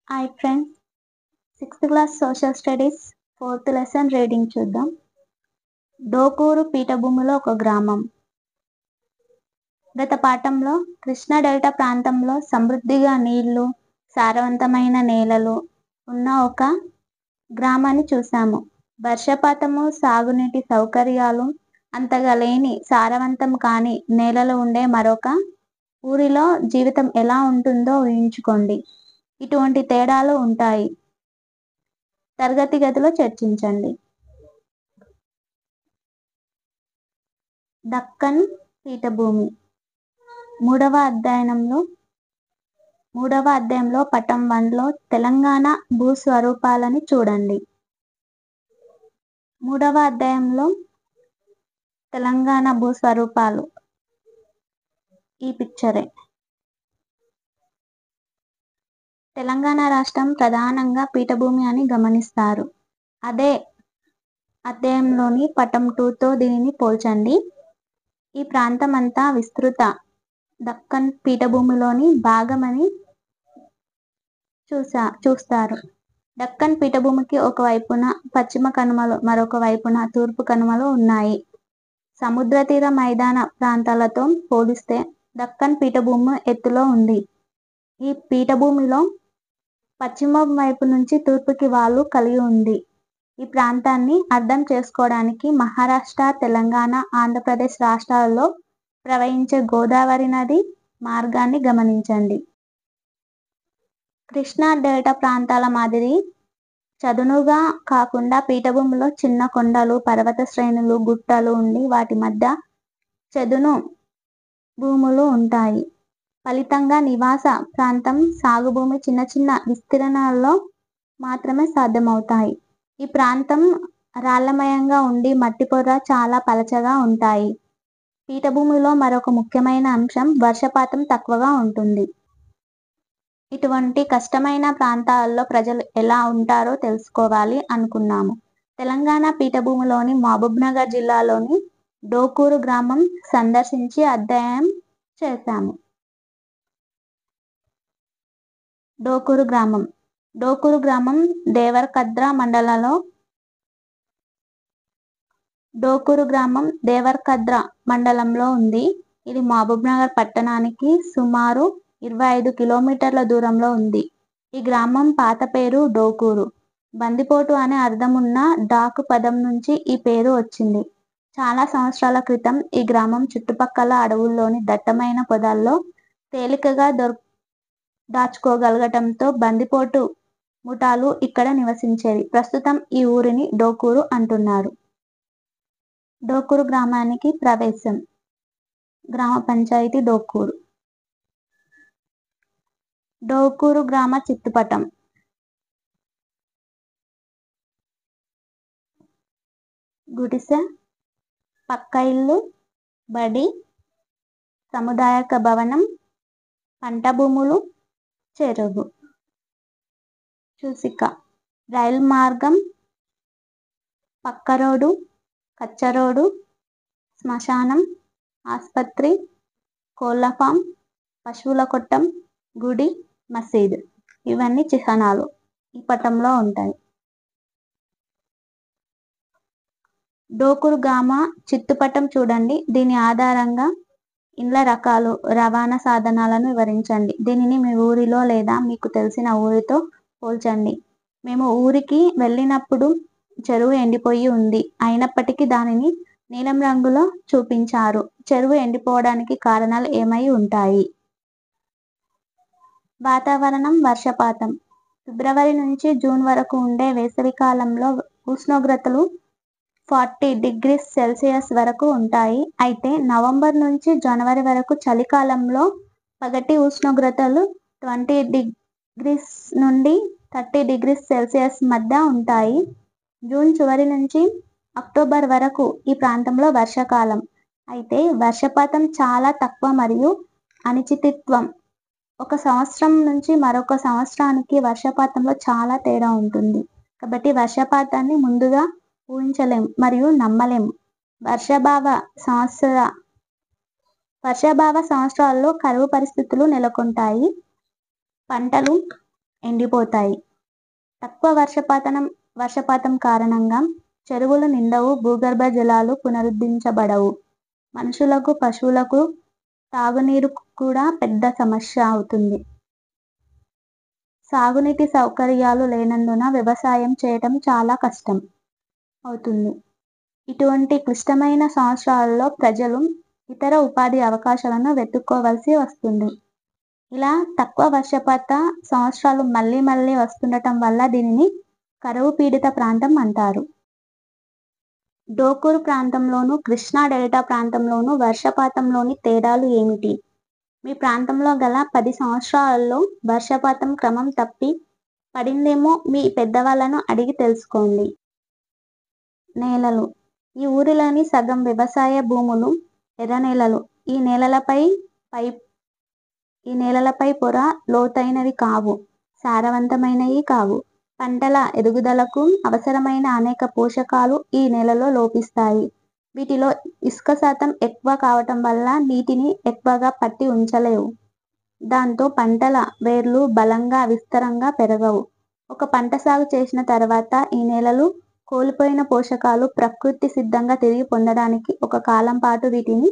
Hi friends, 6th class social studies 4th lesson reading చూద్దాం. డోకూరు పీఠభూమిలో ఒక గ్రామం. గత పాఠంలో కృష్ణా డెల్టా ప్రాంతంలో సమృద్ధిగా నీళ్లు, సారవంతమైన నేలలు ఉన్న ఒక గ్రామాన్ని చూసాము. వర్షపాతము, సాగునీటి సౌకర్యాలు అంతగా లేని సారవంతం కాని నేలలు ఉండే మరొక ఊరిలో జీవితం ఎలా ఉంటుందో ఊహించుకోండి. ఇటువంటి తేడాలు ఉంటాయి. తరగతి గదిలో చర్చించండి. దక్కన్ పీఠభూమి మూడవ అధ్యాయంలో పటం 1లో తెలంగాణ భూస్వరూపాలని చూడండి. మూడవ అధ్యాయంలో తెలంగాణ భూస్వరూపాలు ఈ పిక్చరే. తెలంగాణ రాష్ట్రం ప్రధానంగా పీఠభూమి అని గమనిస్తారు. అదే అధ్యాయంలోని పటం 2తో దీనిని పోల్చండి. ఈ ప్రాంతం అంతా విస్తృత దక్కన్ పీఠభూమిలోని భాగమని చూస్తారు. దక్కన్ పీఠభూమికి ఒక వైపున పశ్చిమ కనుమలు, మరొక వైపున తూర్పు కనుమలు ఉన్నాయి. సముద్ర తీర మైదాన ప్రాంతాలతో పోలిస్తే దక్కన్ పీఠభూమి ఎత్తులో ఉంది. ఈ పీఠభూమిలో పశ్చిమ వైపు నుంచి తూర్పుకి వాలు కలిగి ఉంది. ఈ ప్రాంతాన్ని అర్థం చేసుకోవడానికి మహారాష్ట్ర, తెలంగాణ, ఆంధ్రప్రదేశ్ రాష్ట్రాలలో ప్రవహించే గోదావరి నది మార్గాన్ని గమనించండి. కృష్ణా డెల్టా ప్రాంతాల మాదిరి చదునుగా కాకుండా పీఠభూమిలో చిన్న కొండలు, పర్వత శ్రేణులు, గుట్టలు ఉండి వాటి మధ్య చదును భూములు ఉంటాయి. ఫలితంగా నివాస ప్రాంతం, సాగుభూమి చిన్న చిన్న విస్తీర్ణాల్లో మాత్రమే సాధ్యమవుతాయి. ఈ ప్రాంతం రాళ్లమయంగా ఉండి మట్టి పొర చాలా పలచగా ఉంటాయి. పీఠభూమిలో మరొక ముఖ్యమైన అంశం వర్షపాతం తక్కువగా ఉంటుంది. ఇటువంటి కష్టమైన ప్రాంతాల్లో ప్రజలు ఎలా ఉంటారో తెలుసుకోవాలి అనుకున్నాము. తెలంగాణ పీఠభూమిలోని మహబూబ్నగర్ జిల్లాలోని డోకూరు గ్రామం సందర్శించి అధ్యయనం చేశాము. డోకూరు గ్రామం దేవరకద్ర మండలంలో ఉంది. ఇది మహబూబ్నగర్ పట్టణానికి సుమారు 25 కిలోమీటర్ల దూరంలో ఉంది. ఈ గ్రామం పాత పేరు డోకూరు. బందిపోటు అనే అర్థమున్న డాకు పదం నుంచి ఈ పేరు వచ్చింది. చాలా సంవత్సరాల క్రితం ఈ గ్రామం చుట్టుపక్కల అడవుల్లోని దట్టమైన పొదల్లో తేలికగా దాచుకోగలగటంతో బందిపోటు ముఠాలు ఇక్కడ నివసించేవి. ప్రస్తుతం ఈ ఊరిని డోకూరు అంటున్నారు. డోకూరు గ్రామానికి ప్రవేశం. గ్రామ పంచాయతీ డోకూరు. డోకూరు గ్రామ చిత్తుపటం. గుడిసె, పక్క ఇల్లు, బడి, సముదాయక భవనం, పంట భూములు, చెరువు. సూచిక: రైలు మార్గం, పక్క రోడ్డు, కచ్చ రోడ్డు, శ్మశానం, ఆస్పత్రి, కోళ్ల ఫామ్, పశువుల కొట్టం, గుడి, మసీదు. ఇవన్నీ చిహ్నాలు ఈ పటంలో ఉంటాయి. డోకూరు గ్రామ చిత్తుపటం చూడండి. దీని ఆధారంగా ఇండ్ల రకాలు, రవాణా సాధనాలను వివరించండి. దీనిని మీ ఊరిలో లేదా మీకు తెలిసిన ఊరితో పోల్చండి. మేము ఊరికి వెళ్ళినప్పుడు చెరువు ఎండిపోయి ఉంది. అయినప్పటికీ దానిని నీలం రంగులో చూపించారు. చెరువు ఎండిపోవడానికి కారణాలు ఏమై ఉంటాయి? వాతావరణం. వర్షపాతం. ఫిబ్రవరి నుంచి జూన్ వరకు ఉండే వేసవికాలంలో ఉష్ణోగ్రతలు 40 degrees Celsius వరకు ఉంటాయి. అయితే నవంబర్ నుంచి జనవరి వరకు చలికాలంలో పగటి ఉష్ణోగ్రతలు 20 degrees నుండి 30 degrees Celsius మధ్య ఉంటాయి. జూన్ చివరి నుంచి అక్టోబర్ వరకు ఈ ప్రాంతంలో వర్షాకాలం. అయితే వర్షపాతం చాలా తక్కువ మరియు అనిశ్చితత్వం. ఒక సంవత్సరం నుంచి మరొక సంవత్సరానికి వర్షపాతంలో చాలా తేడా ఉంటుంది. కాబట్టి వర్షపాతాన్ని ముందుగా ఊహించలేం మరియు నమ్మలేం. వర్షాభావ సంవత్సరాల్లో కరువు పరిస్థితులు నెలకొంటాయి. పంటలు ఎండిపోతాయి. తక్కువ వర్షపాతం కారణంగా చెరువులు నిండవు, భూగర్భ జలాలు పునరుద్ధరించబడవు. మనుషులకు, పశువులకు తాగునీరు కూడా పెద్ద సమస్య అవుతుంది. సాగునీటి సౌకర్యాలు లేనందున వ్యవసాయం చేయటం చాలా కష్టం అవుతుంది. ఇటువంటి క్లిష్టమైన సంవత్సరాలలో ప్రజలు ఇతర ఉపాధి అవకాశాలను వెతుక్కోవలసి వస్తుంది. ఇలా తక్కువ వర్షపాత సంవత్సరాలు మళ్లీ మళ్లీ వస్తుండటం వల్ల దీనిని కరువు పీడిత ప్రాంతం అంటారు. డోకూరు ప్రాంతంలోను, కృష్ణా డెల్టా ప్రాంతంలోను వర్షపాతంలోని తేడాలు ఏమిటి? మీ ప్రాంతంలో గల 10 సంవత్సరాలలో వర్షపాతం క్రమం తప్పి పడిందేమో మీ పెద్దవాళ్లను అడిగి తెలుసుకోండి. నేలలు. ఈ ఊరిలోని సగం వ్యవసాయ భూములు ఎర్రనేలలు. ఈ నేలలపై పొర లోతైనవి కావు, సారవంతమైనవి కావు. పంటల ఎదుగుదలకు అవసరమైన అనేక పోషకాలు ఈ నేలలో లోపిస్తాయి. వీటిలో ఇసుక శాతం ఎక్కువ కావటం వల్ల నీటిని ఎక్కువగా పట్టి ఉంచలేవు. దాంతో పంటల వేర్లు బలంగా విస్తారంగా పెరగవు. ఒక పంట సాగు చేసిన తర్వాత ఈ నేలలు కోల్పోయిన పోషకాలు ప్రకృతి సిద్ధంగా తిరిగి పొందడానికి ఒక కాలం పాటు వీటిని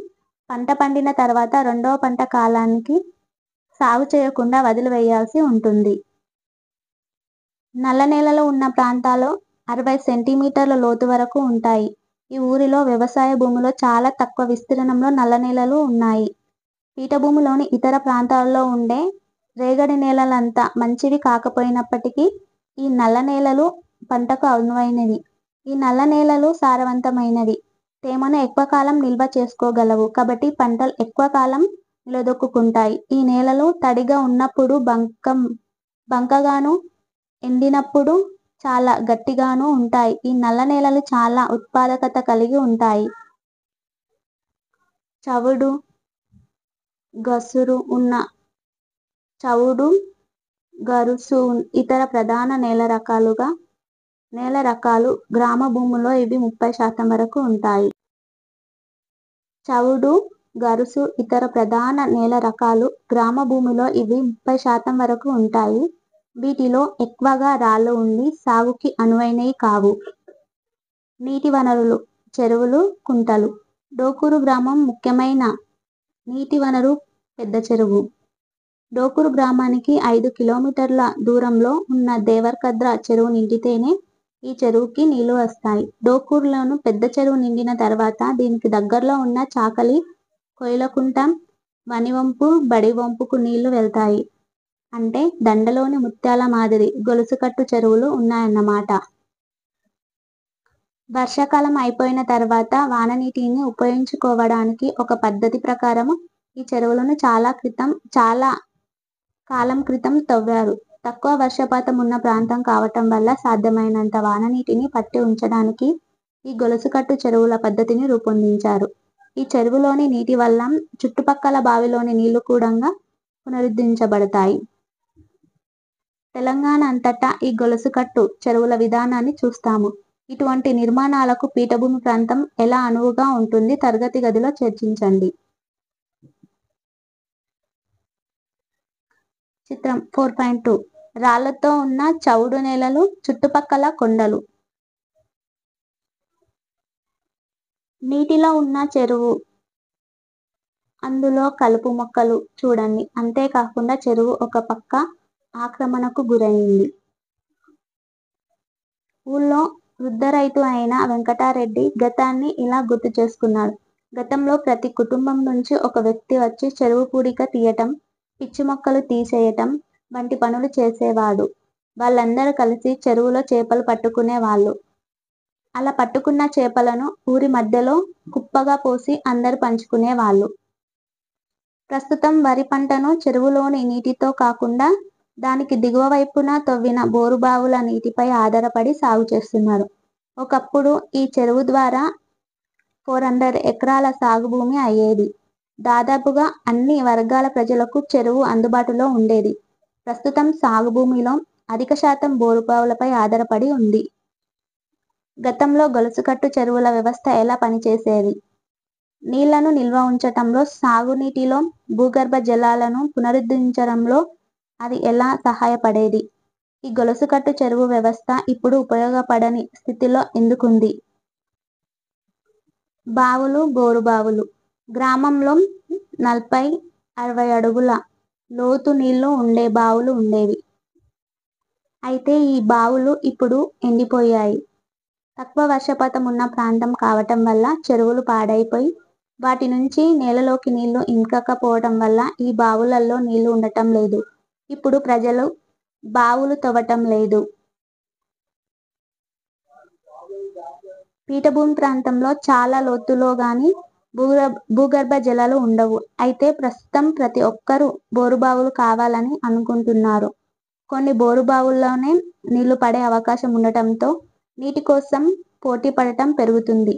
పంట పండిన తర్వాత రెండవ పంట కాలానికి సాగు చేయకుండా వదిలివేయాల్సి ఉంటుంది. నల్ల నేలలు ఉన్న ప్రాంతాలు 60 సెంటీమీటర్ల లోతు వరకు ఉంటాయి. ఈ ఊరిలో వ్యవసాయ భూమిలో చాలా తక్కువ విస్తీర్ణంలో నల్ల నేలలు ఉన్నాయి. పీఠభూమిలోని ఇతర ప్రాంతాల్లో ఉండే రేగడి నేలలంత మంచివి కాకపోయినప్పటికీ ఈ నల్ల నేలలు పంటకు అనువైనవి. ఈ నల్ల నేలలు సారవంతమైనవి, తేమను ఎక్కువ కాలం నిల్వ చేసుకోగలవు కాబట్టి పంటలు ఎక్కువ కాలం నిలదొక్కుంటాయి. ఈ నేలలు తడిగా ఉన్నప్పుడు బంకగాను, ఎండినప్పుడు చాలా గట్టిగాను ఉంటాయి. ఈ నల్ల నేలలు చాలా ఉత్పాదకత కలిగి ఉంటాయి. చవుడు, గరుసు ఇతర ప్రధాన నేల రకాలు గ్రామ భూముల్లో ఇవి 30% వరకు ఉంటాయి. చవుడు, గరుసు ఇతర ప్రధాన నేల రకాలు గ్రామ భూమిలో ఇవి 30% వరకు ఉంటాయి. వీటిలో ఎక్కువగా రాళ్లు ఉండి సాగుకి అనువైనవి కావు. నీటి వనరులు. చెరువులు, కుంటలు. డోకూరు గ్రామం ముఖ్యమైన నీటి వనరు పెద్ద చెరువు. డోకూరు గ్రామానికి 5 కిలోమీటర్ల దూరంలో ఉన్న దేవరకద్ర చెరువు నిండితేనే ఈ చెరువుకి నీళ్లు వస్తాయి. డోకూరులోను పెద్ద చెరువు నిండిన తర్వాత దీనికి దగ్గరలో ఉన్న చాకలి, కోయిలకుంట, వనివంపు, బడివంపుకు నీళ్లు వెళ్తాయి. అంటే దండలోని ముత్యాల మాదిరి గొలుసుకట్టు చెరువులు ఉన్నాయన్నమాట. వర్షాకాలం అయిపోయిన తర్వాత వాననీటిని ఉపయోగించుకోవడానికి ఒక పద్ధతి ప్రకారం ఈ చెరువులను చాలా కాలం క్రితం తవ్వారు. తక్కువ వర్షపాతం ఉన్న ప్రాంతం కావటం వల్ల సాధ్యమైనంత వాననీటిని పట్టి ఉంచడానికి ఈ గొలుసుకట్టు చెరువుల పద్ధతిని రూపొందించారు. ఈ చెరువులోని నీటి వల్ల చుట్టుపక్కల బావిలోని నీళ్లు కూడా పునరుద్ధరించబడతాయి. తెలంగాణ అంతటా ఈ గొలుసుకట్టు చెరువుల విధానాన్ని చూస్తాము. ఇటువంటి నిర్మాణాలకు పీఠభూమి ప్రాంతం ఎలా అనువుగా ఉంటుంది తరగతి గదిలో చర్చించండి. చిత్రం 4.2 రాళ్లతో ఉన్న చవుడు నేలలు, చుట్టుపక్కల కొండలు. నీటిలో ఉన్న చెరువు, అందులో కలుపు మొక్కలు చూడండి. అంతేకాకుండా చెరువు ఒక పక్క ఆక్రమణకు గురైంది. ఊళ్ళో వృద్ధ రైతు అయిన వెంకటారెడ్డి గతాన్ని ఇలా గుర్తు చేసుకున్నాడు. గతంలో ప్రతి కుటుంబం నుంచి ఒక వ్యక్తి వచ్చి చెరువు పూడిక తీయటం, పిచ్చి మొక్కలు తీసేయటం వంటి పనులు చేసేవాడు. వాళ్ళందరూ కలిసి చెరువులో చేపలు పట్టుకునేవాళ్ళు. అలా పట్టుకున్న చేపలను ఊరి మధ్యలో కుప్పగా పోసి అందరూ పంచుకునేవాళ్ళు. ప్రస్తుతం వరి పంటను చెరువులోని నీటితో కాకుండా దానికి దిగువ వైపున తవ్విన బోరుబావుల నీటిపై ఆధారపడి సాగు చేస్తున్నారు. ఒకప్పుడు ఈ చెరువు ద్వారా 400 ఎకరాల సాగు భూమి అయ్యేది. దాదాపుగా అన్ని వర్గాల ప్రజలకు చెరువు అందుబాటులో ఉండేది. ప్రస్తుతం సాగు భూమిలో అధిక శాతం బోరుబావులపై ఆధారపడి ఉంది. గతంలో గొలుసుకట్టు చెరువుల వ్యవస్థ ఎలా పనిచేసేది? నీళ్లను నిల్వ ఉంచటంలో, సాగునీటిలో భూగర్భ జలాలను పునరుద్ధరించడంలో అది ఎలా సహాయపడేది? ఈ గొలుసుకట్టు చెరువు వ్యవస్థ ఇప్పుడు ఉపయోగపడని స్థితిలో ఎందుకుంది? బావులు, బోరుబావులు. గ్రామంలో 40-60 అడుగుల లోతు నీళ్లు ఉండే బావులు ఉండేవి. అయితే ఈ బావులు ఇప్పుడు ఎండిపోయాయి. తక్కువ వర్షపాతం ఉన్న ప్రాంతం కావటం వల్ల చెరువులు పాడైపోయి వాటి నుంచి నేలలోకి నీళ్లు ఇంకకపోవటం వల్ల ఈ బావులలో నీళ్లు ఉండటం లేదు. ఇప్పుడు ప్రజలు బావులు తవ్వటం లేదు. పీఠభూమి ప్రాంతంలో చాలా లోతులో గాని భూగర్భ జలాలు ఉండవు. అయితే ప్రస్తుతం ప్రతి ఒక్కరూ బోరుబావులు కావాలని అనుకుంటున్నారు. కొన్ని బోరుబావుల్లోనే నీళ్లు పడే అవకాశం ఉండటంతో నీటి కోసం పోటీ పడటం పెరుగుతుంది.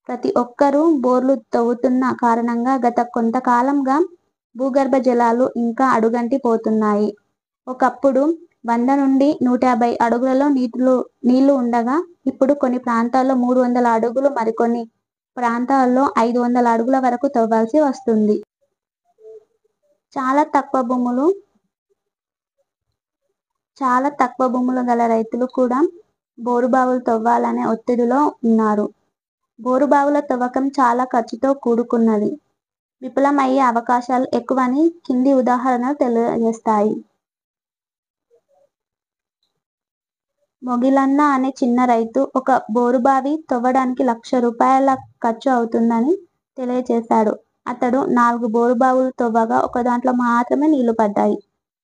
ప్రతి ఒక్కరూ బోర్లు తవ్వుతున్న కారణంగా గత కొంతకాలంగా భూగర్భ జలాలు ఇంకా అడుగంటి పోతున్నాయి. ఒకప్పుడు 100 నుండి 150 అడుగులలో నీళ్లు ఉండగా ఇప్పుడు కొన్ని ప్రాంతాల్లో 300 అడుగులు, మరికొన్ని ప్రాంతాల్లో 500 అడుగుల వరకు తవ్వాల్సి వస్తుంది. చాలా తక్కువ భూములు గల రైతులు కూడా బోరుబావులు తవ్వాలనే ఒత్తిడిలో ఉన్నారు. బోరుబావుల తవ్వకం చాలా ఖర్చుతో కూడుకున్నది. విఫలమయ్యే అవకాశాలు ఎక్కువని కింది ఉదాహరణలు తెలియజేస్తాయి. మొగిలన్న అనే చిన్న రైతు ఒక బోరుబావి తవ్వడానికి ₹1,00,000 ఖర్చు అవుతుందని తెలియజేశాడు. అతడు 4 బోరుబావులు తవ్వగా ఒకదాంట్లో మాత్రమే నీళ్లు పడ్డాయి.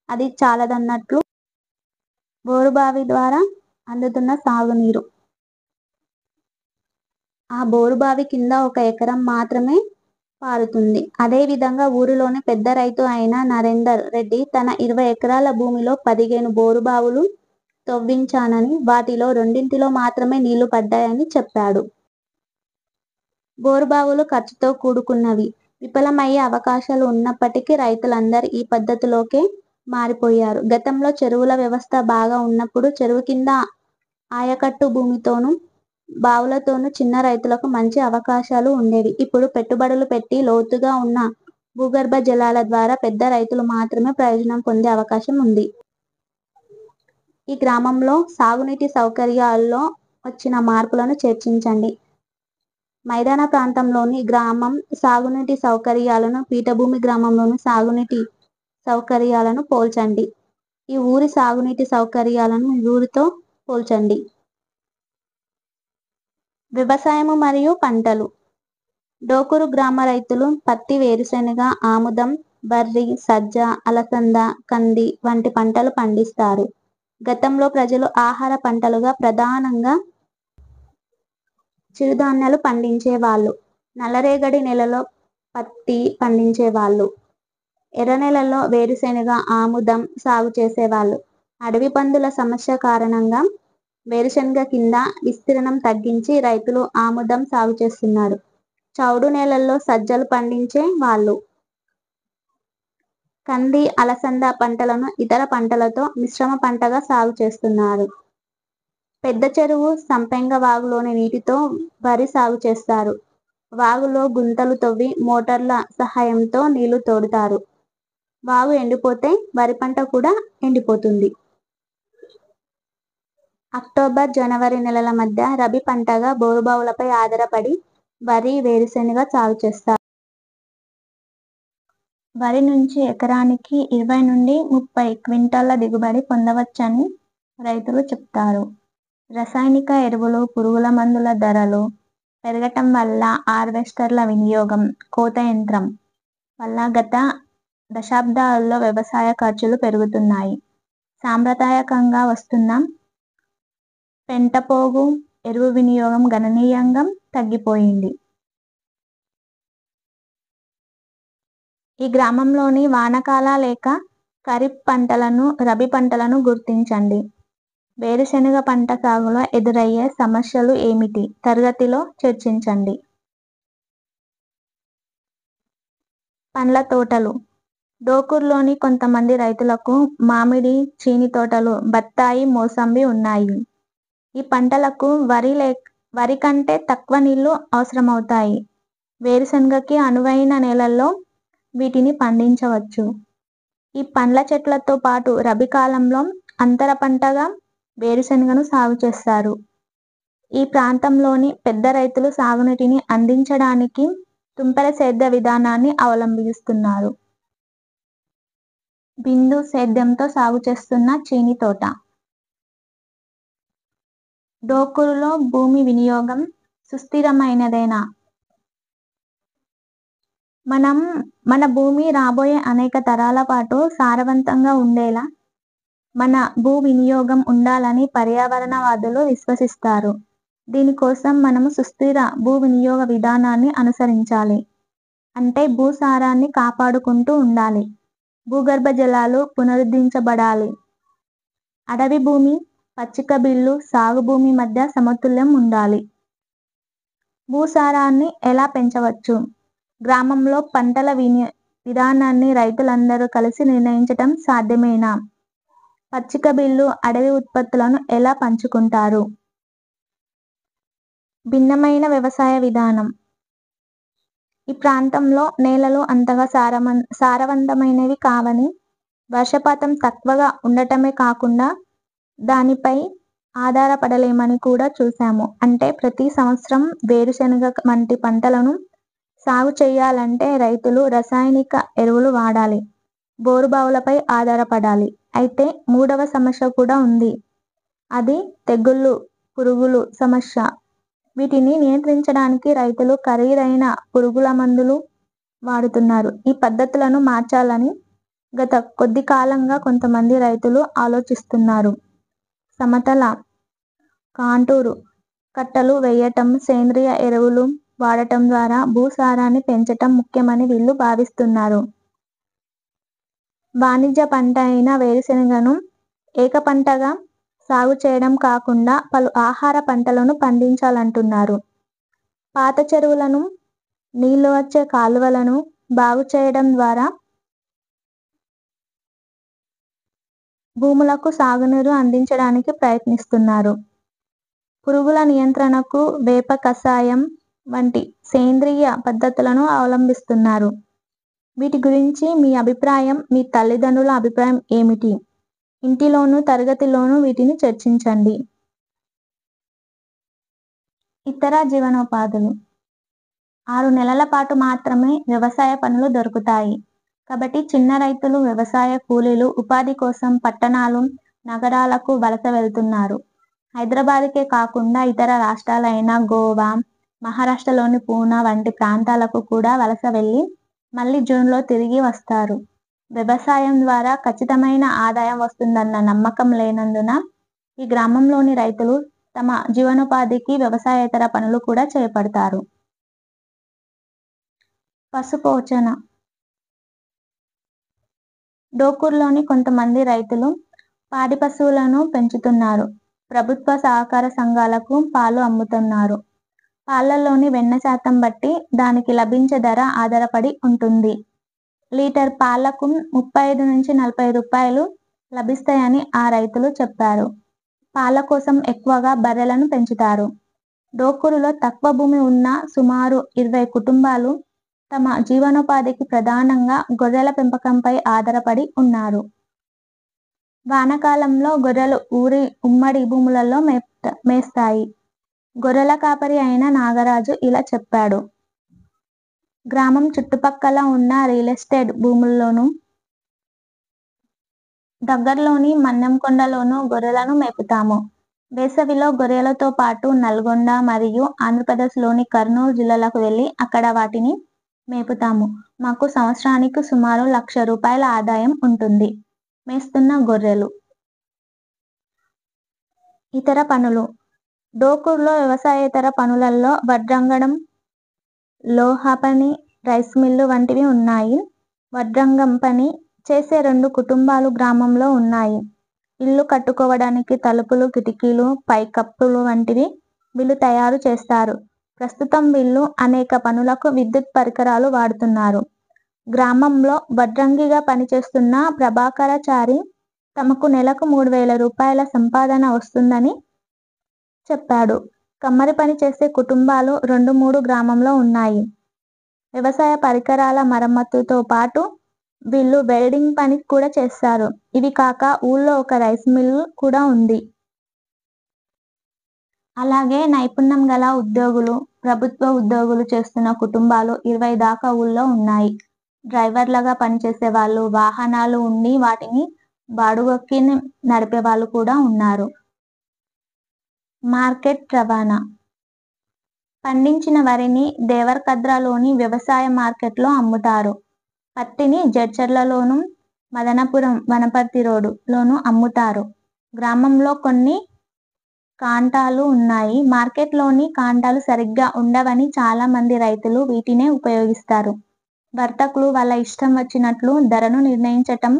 అది చాలదన్నట్లు బోరుబావి ద్వారా అందుతున్న సాగునీరు ఆ బోరుబావి కింద 1 ఎకరం మాత్రమే పారుతుంది. అదేవిధంగా ఊరిలోని పెద్ద రైతు అయిన నరేందర్ రెడ్డి తన 20 ఎకరాల భూమిలో 15 బోరుబావులు తవ్వించానని, వాటిలో 2 మాత్రమే నీళ్లు పడ్డాయని చెప్పాడు. బోరుబావులు ఖర్చుతో కూడుకున్నవి. విఫలమయ్యే అవకాశాలు ఉన్నప్పటికీ రైతులందరూ ఈ పద్ధతిలోకే మారిపోయారు. గతంలో చెరువుల వ్యవస్థ బాగా ఉన్నప్పుడు చెరువు కింద ఆయకట్టు భూమితోనూ, బావులతోనూ చిన్న రైతులకు మంచి అవకాశాలు ఉండేవి. ఇప్పుడు పెట్టుబడులు పెట్టి లోతుగా ఉన్న భూగర్భ జలాల ద్వారా పెద్ద రైతులు మాత్రమే ప్రయోజనం పొందే అవకాశం ఉంది. ఈ గ్రామంలో సాగునీటి సౌకర్యాల్లో వచ్చిన మార్పులను చర్చించండి. మైదాన ప్రాంతంలోని గ్రామం సాగునీటి సౌకర్యాలను పీఠభూమి గ్రామంలోని సాగునీటి సౌకర్యాలను పోల్చండి. ఈ ఊరి సాగునీటి సౌకర్యాలను ఈ ఊరితో పోల్చండి. వ్యవసాయము మరియు పంటలు. డోకూరు గ్రామ రైతులు పత్తి, వేరుశెనగ, ఆముదం, వరి, సజ్జ, అలసంద, కంది వంటి పంటలు పండిస్తారు. గతంలో ప్రజలు ఆహార పంటలుగా ప్రధానంగా చిరుధాన్యాలు పండించేవాళ్ళు. నల్లరేగడి నేలలో పత్తి పండించేవాళ్ళు. ఎర్ర నేలల్లో వేరుశెనగ, ఆముదం సాగు చేసేవాళ్ళు. అడవి పందుల సమస్య కారణంగా వేరుశెనగ కింద విస్తీర్ణం తగ్గించి రైతులు ఆముదం సాగు చేస్తున్నారు. చౌడు నేలల్లో సజ్జలు పండించే వాళ్ళు. కంది, అలసంద పంటలను ఇతర పంటలతో మిశ్రమ పంటగా సాగు చేస్తున్నారు. పెద్ద చెరువు, సంపెంగ వాగులోని నీటితో వరి సాగు చేస్తారు. వాగులో గుంతలు తవ్వి మోటార్ల సహాయంతో నీళ్లు తోడుతారు. వాగు ఎండిపోతే వరి పంట కూడా ఎండిపోతుంది. అక్టోబర్, జనవరి నెలల మధ్య రబీ పంటగా బోరుబావులపై ఆధారపడి వరి, వేరుశెనగ సాగు చేస్తారు. వరి నుంచి ఎకరానికి 20 నుండి 30 క్వింటాళ్ల దిగుబడి పొందవచ్చని రైతులు చెప్తారు. రసాయనిక ఎరువులు, పురుగుల మందుల ధరలు పెరగటం వల్ల హార్వెస్టర్ల వినియోగం, కోత యంత్రం వల్ల గత దశాబ్దాల్లో వ్యవసాయ ఖర్చులు పెరుగుతున్నాయి. సాంప్రదాయకంగా వస్తున్న పెంటపోగు ఎరువు వినియోగం గణనీయంగా తగ్గిపోయింది. ఈ గ్రామంలోని వానాకాల లేక ఖరీఫ్ పంటలను, రబీ పంటలను గుర్తించండి. వేరుశెనగ పంట సాగులో ఎదురయ్యే సమస్యలు ఏమిటి? తరగతిలో చర్చించండి. పండ్ల తోటలు. డోకూరులోని కొంతమంది రైతులకు మామిడి, చీని తోటలు, బత్తాయి, మోసంబి ఉన్నాయి. ఈ పంటలకు వరి కంటే తక్కువ నీళ్లు అవసరమవుతాయి. వేరుశెనగకి అనువైన నేలల్లో వీటిని పండించవచ్చు. ఈ పండ్ల చెట్లతో పాటు రబీ కాలంలో అంతర పంటగా వేరుశెనగను సాగు చేస్తారు. ఈ ప్రాంతంలోని పెద్ద రైతులు సాగునీటిని అందించడానికి తుంపర సేద్య విధానాన్ని అవలంబిస్తున్నారు. బిందు సేద్యంతో సాగు చేస్తున్న చీనీ తోట. డోకూరులో భూమి వినియోగం సుస్థిరమైనదేనా? మన భూమి రాబోయే అనేక తరాల పాటు సారవంతంగా ఉండేలా మన భూ వినియోగం ఉండాలని పర్యావరణవాదులు విశ్వసిస్తారు. దీనికోసం మనము సుస్థిర భూ వినియోగ విధానాన్ని అనుసరించాలి. అంటే భూసారాన్ని కాపాడుకుంటూ ఉండాలి. భూగర్భ జలాలు పునరుద్ధరించబడాలి. అడవి భూమి, పచ్చిక బిల్లు సాగు భూమి మధ్య సమతుల్యం ఉండాలి. భూసారాన్ని ఎలా పెంచవచ్చు? గ్రామంలో పంటల విధానాన్ని రైతులందరూ కలిసి నిర్ణయించటం సాధ్యమేనా? పచ్చిక బిల్లు అడవి ఉత్పత్తులను ఎలా పంచుకుంటారు? భిన్నమైన వ్యవసాయ విధానం. ఈ ప్రాంతంలో నేలలు అంతగా సారవంతమైనవి కావని, వర్షపాతం తక్కువగా ఉండటమే కాకుండా దానిపై ఆధారపడలేమని కూడా చూశాము. అంటే ప్రతి సంవత్సరం వేరుశెనగ వంటి పంటలను సాగు చేయాలంటే రైతులు రసాయనిక ఎరువులు వాడాలి, బోరుబావులపై ఆధారపడాలి. అయితే మూడవ సమస్య కూడా ఉంది. అది తెగుళ్ళు, పురుగులు సమస్య. వీటిని నియంత్రించడానికి రైతులు ఖరీదైన పురుగుల మందులు వాడుతున్నారు. ఈ పద్ధతులను మార్చాలని గత కొద్ది కాలంగా కొంతమంది రైతులు ఆలోచిస్తున్నారు. సమతల కాంటూరు కట్టలు వేయటం, సేంద్రియ ఎరువులు వాడటం ద్వారా భూసారాన్ని పెంచటం ముఖ్యమని వీళ్ళు భావిస్తున్నారు. వాణిజ్య పంట అయిన వేరుశెనగను ఏక పంటగా సాగు చేయడం కాకుండా పలు ఆహార పంటలను పండించాలంటున్నారు. పాత చెరువులను, నీళ్లు వచ్చే కాలువలను బాగు చేయడం ద్వారా భూములకు సాగునీరు అందించడానికి ప్రయత్నిస్తున్నారు. పురుగుల నియంత్రణకు వేప కషాయం వంటి సేంద్రియ పద్ధతులను అవలంబిస్తున్నారు. వీటి గురించి మీ అభిప్రాయం, మీ తల్లిదండ్రుల అభిప్రాయం ఏమిటి? ఇంటిలోనూ తరగతిలోనూ వీటిని చర్చించండి. ఇతర జీవనోపాధులు. 6 నెలల పాటు మాత్రమే వ్యవసాయ పనులు దొరుకుతాయి. కాబట్టి చిన్న రైతులు, వ్యవసాయ కూలీలు ఉపాధి కోసం పట్టణాలు, నగరాలకు వలస వెళ్తున్నారు. హైదరాబాద్కే కాకుండా ఇతర రాష్ట్రాలైన గోవా, మహారాష్ట్రలోని పూనా వంటి ప్రాంతాలకు కూడా వలస వెళ్ళి మళ్ళీ జూన్లో తిరిగి వస్తారు. వ్యవసాయం ద్వారా ఖచ్చితమైన ఆదాయం వస్తుందన్న నమ్మకం లేనందున ఈ గ్రామంలోని రైతులు తమ జీవనోపాధికి వ్యవసాయేతర పనులు కూడా చేపడతారు. పశుపోషణ. డోకూరులోని కొంతమంది రైతులు పాడి పశువులను పెంచుతున్నారు. ప్రభుత్వ సహకార సంఘాలకు పాలు అమ్ముతున్నారు. పాలల్లోని వెన్న శాతం బట్టి దానికి లభించే ధర ఆధారపడి ఉంటుంది. లీటర్ పాలకు 35 నుంచి 40 రూపాయలు లభిస్తాయని ఆ రైతులు చెప్పారు. పాల కోసం ఎక్కువగా బర్రెలను పెంచుతారు. డోకూరులో తక్కువ భూమి ఉన్న సుమారు 20 కుటుంబాలు తమ జీవనోపాధికి ప్రధానంగా గొర్రెల పెంపకంపై ఆధారపడి ఉన్నారు. వానాకాలంలో గొర్రెలు ఊరి ఉమ్మడి భూములలో మేస్తాయి. గొర్రెల కాపరి అయిన నాగరాజు ఇలా చెప్పాడు. గ్రామం చుట్టుపక్కల ఉన్న రియల్ ఎస్టేట్ భూముల్లోనూ, దగ్గరలోని మన్నెంకొండలోనూ గొర్రెలను మేపుతాము. వేసవిలో గొర్రెలతో పాటు నల్గొండ మరియు ఆంధ్రప్రదేశ్లోని కర్నూలు జిల్లాలకు వెళ్ళి అక్కడ వాటిని మేపుతాము. మాకు సంవత్సరానికి సుమారు 1,00,000 రూపాయల ఆదాయం ఉంటుంది. మేస్తున్న గొర్రెలు. ఇతర పనులు. డోకూరులో వ్యవసాయేతర పనులలో వడ్రంగడం, లోహ పని, రైస్ మిల్లు వంటివి ఉన్నాయి. వడ్రంగం పని చేసే 2 కుటుంబాలు గ్రామంలో ఉన్నాయి. ఇల్లు కట్టుకోవడానికి తలుపులు, కిటికీలు, పైకప్పులు వంటివి వీళ్ళు తయారు చేస్తారు. ప్రస్తుతం వీళ్ళు అనేక పనులకు విద్యుత్ పరికరాలు వాడుతున్నారు. గ్రామంలో వడ్రంగిగా పనిచేస్తున్న ప్రభాకరాచారి తమకు నెలకు 3,000 రూపాయల సంపాదన వస్తుందని చెప్పాడు. కమ్మరి పని చేసే కుటుంబాలు 2-3 గ్రామంలో ఉన్నాయి. వ్యవసాయ పరికరాల మరమ్మతుతో పాటు వీళ్ళు వెల్డింగ్ పని కూడా చేస్తారు. ఇవి కాక ఊళ్ళో ఒక రైస్ మిల్ కూడా ఉంది. అలాగే నైపుణ్యం గల ఉద్యోగులు, ప్రభుత్వ ఉద్యోగులు చేస్తున్న కుటుంబాలు 20 దాకా ఊళ్ళో ఉన్నాయి. డ్రైవర్లుగా పనిచేసే వాళ్ళు, వాహనాలు ఉండి వాటిని బాడుగకి నడిపే వాళ్ళు కూడా ఉన్నారు. మార్కెట్ రవాణా. పండించిన వరిని దేవరకద్రలోని వ్యవసాయ మార్కెట్లో అమ్ముతారు. పత్తిని జడ్చర్లలోను, మదనపురం వనపర్తి రోడ్డులోను అమ్ముతారు. గ్రామంలో కొన్ని కాంటాలు ఉన్నాయి. మార్కెట్లోని కాంటాలు సరిగ్గా ఉండవని చాలా మంది రైతులు వీటినే ఉపయోగిస్తారు. వర్తకులు వాళ్ళ ఇష్టం వచ్చినట్లు ధరను నిర్ణయించటం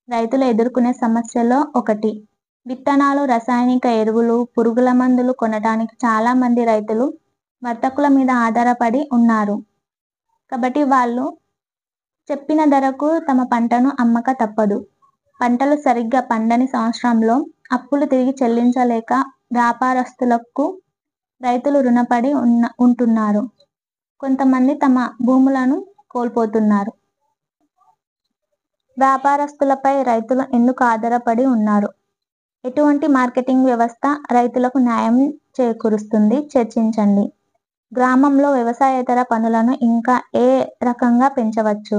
రైతులు ఎదుర్కొనే సమస్యల్లో ఒకటి. విత్తనాలు, రసాయనిక ఎరువులు, పురుగుల మందులు కొనటానికి చాలా మంది రైతులు వర్తకుల మీద ఆధారపడి ఉన్నారు. కాబట్టి వాళ్ళు చెప్పిన ధరకు తమ పంటను అమ్మక తప్పదు. పంటలు సరిగ్గా పండని సంవత్సరంలో అప్పులు తిరిగి చెల్లించలేక వ్యాపారస్తులకు రైతులు రుణపడి ఉంటున్నారు. కొంతమంది తమ భూములను కోల్పోతున్నారు. వ్యాపారస్తులపై రైతులు ఎందుకు ఆధారపడి ఉన్నారు? ఎటువంటి మార్కెటింగ్ వ్యవస్థ రైతులకు న్యాయం చేకూరుస్తుంది? చర్చించండి. గ్రామంలో వ్యవసాయేతర పనులను ఇంకా ఏ రకంగా పెంచవచ్చు?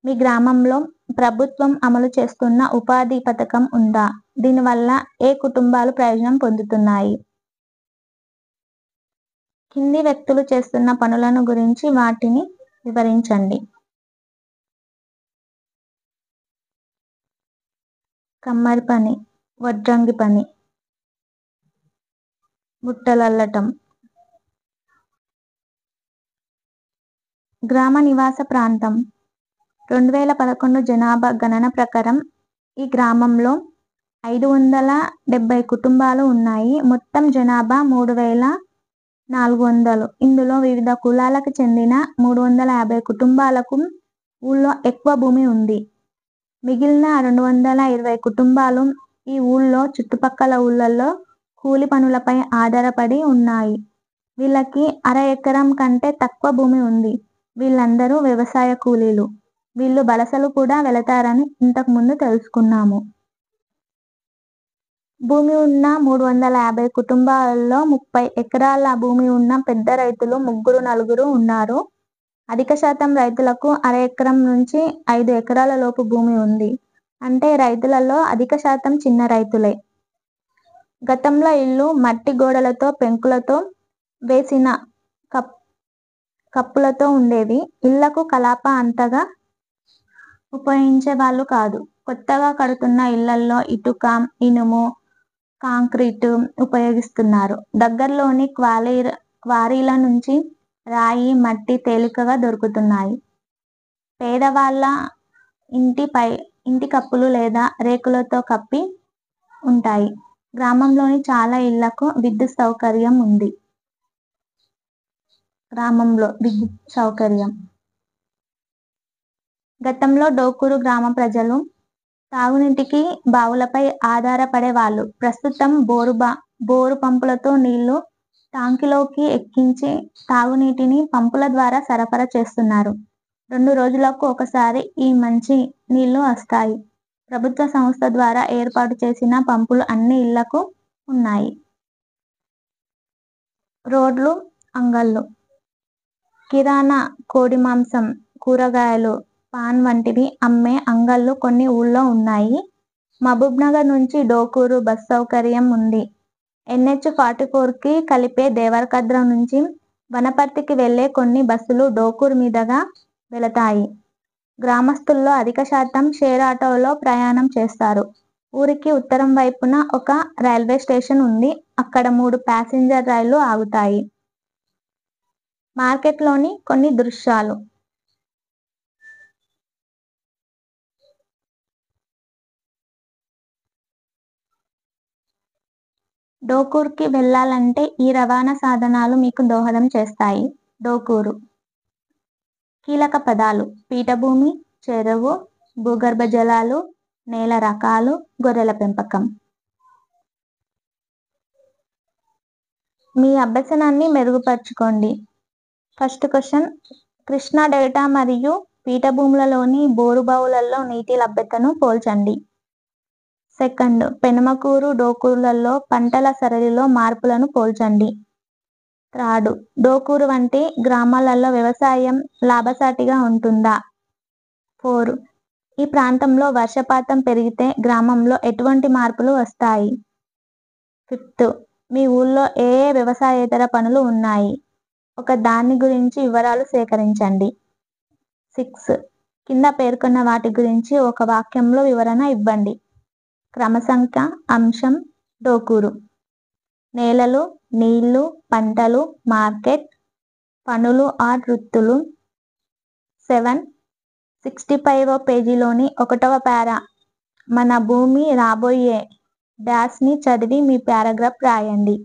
మీ గ్రామంలో ప్రభుత్వం అమలు చేస్తున్న ఉపాధి పథకం ఉందా? దీనివల్ల ఏ కుటుంబాలు ప్రయోజనం పొందుతున్నాయి? కింది వ్యక్తులు చేస్తున్న పనులను గురించి వాటిని వివరించండి. కమ్మరి పని, వడ్రంగి పని, బుట్టలల్లటం. గ్రామ నివాస ప్రాంతం. 2011 జనాభా గణన ప్రకారం ఈ గ్రామంలో 570 కుటుంబాలు ఉన్నాయి. మొత్తం జనాభా 3400. ఇందులో వివిధ కులాలకు చెందిన 350 కుటుంబాలకు ఊళ్ళో ఎక్కువ భూమి ఉంది. మిగిలిన 220 కుటుంబాలు ఈ ఊళ్ళో చుట్టుపక్కల ఊళ్ళల్లో కూలి పనులపై ఆధారపడి ఉన్నాయి. వీళ్ళకి అర ఎకరం కంటే తక్కువ భూమి ఉంది. వీళ్ళందరూ వ్యవసాయ కూలీలు. వీళ్ళు వలసలు కూడా వెళతారని ఇంతకుముందు తెలుసుకున్నాము. భూమి ఉన్న 350 కుటుంబాలలో 30 ఎకరాల భూమి ఉన్న పెద్ద రైతులు 3-4 ఉన్నారు. అధిక శాతం రైతులకు అర ఎకరం నుంచి 5 ఎకరాల లోపు భూమి ఉంది. అంటే రైతులలో అధిక శాతం చిన్న రైతులే. గతంలో ఇళ్ళు మట్టి గోడలతో, పెంకులతో వేసిన కప్పులతో ఉండేవి. ఇళ్లకు కలాప అంతగా ఉపయోగించే వాళ్ళు కాదు. కొత్తగా కడుతున్న ఇళ్లల్లో ఇటుక, ఇనుము, కాంక్రీటు ఉపయోగిస్తున్నారు. దగ్గరలోని క్వారీల నుంచి రాయి, మట్టి తేలికగా దొరుకుతున్నాయి. పేదవాళ్ళ ఇంటి కప్పులు లేదా రేకులతో కప్పి ఉంటాయి. గ్రామంలోని చాలా ఇళ్లకు విద్యుత్ సౌకర్యం. గతంలో డోకూరు గ్రామ ప్రజలు తాగునీటికి బావులపై ఆధారపడేవాళ్ళు. ప్రస్తుతం బోరు పంపులతో నీళ్లు టాంకీలోకి ఎక్కించి తాగునీటిని పంపుల ద్వారా సరఫరా చేస్తున్నారు. 2 రోజులకు ఒకసారి ఈ మంచి నీళ్లు వస్తాయి. ప్రభుత్వ సంస్థ ద్వారా ఏర్పాటు చేసిన పంపులు అన్ని ఇళ్లకు ఉన్నాయి. రోడ్లు, అంగళ్ళు. కిరాణా, కోడి మాంసం, కూరగాయలు, పాన్ వంటివి అమ్మే అంగళ్ళు కొన్ని ఊళ్ళో ఉన్నాయి. మహబూబ్నగర్ నుంచి డోకూరు బస్ సౌకర్యం ఉంది. NH-44కి కలిపే దేవరకద్ర నుంచి వనపర్తికి వెళ్లే కొన్ని బస్సులు డోకూరు మీదుగా వెళతాయి. గ్రామస్తుల్లో అధిక శాతం షేర్ ఆటోలో ప్రయాణం చేస్తారు. ఊరికి ఉత్తరం వైపున ఒక రైల్వే స్టేషన్ ఉంది. అక్కడ 3 ప్యాసింజర్ రైళ్లు ఆగుతాయి. మార్కెట్లోని కొన్ని దృశ్యాలు. డోకూరుకి వెళ్లాలంటే ఈ రవాణా సాధనాలు మీకు దోహదం చేస్తాయి. డోకూరు. కీలక పదాలు: పీఠభూమి, చెరువు, భూగర్భ జలాలు, నేల రకాలు, గొర్రెల పెంపకం. మీ అభ్యసనాన్ని మెరుగుపరుచుకోండి. ఫస్ట్ క్వశ్చన్: కృష్ణా డెల్టా మరియు పీఠభూములలోని బోరుబావులలో నీటి లభ్యతను పోల్చండి. సెకండ్, పెనుమకూరు, డోకూరులలో పంటల సరళిలో మార్పులను పోల్చండి. థర్డ్, డోకూరు వంటి గ్రామాలలో వ్యవసాయం లాభసాటిగా ఉంటుందా? 4, ఈ ప్రాంతంలో వర్షపాతం పెరిగితే గ్రామంలో ఎటువంటి మార్పులు వస్తాయి? 5, మీ ఊళ్ళో ఏ వ్యవసాయేతర పనులు ఉన్నాయి? ఒక దాని గురించి వివరాలు సేకరించండి. 6, కింద పేర్కొన్న వాటి గురించి ఒక వాక్యంలో వివరణ ఇవ్వండి. క్రమసంఖ్య, అంశం, డోకూరు. నేలలు, నీళ్లు, పంటలు, మార్కెట్, పనులు ఆర్ వృత్తులు. 7, 65వ పేజీలోని 1వ పారా మన భూమి రాబోయే డాష్ని చదివి మీ పారాగ్రాఫ్ రాయండి.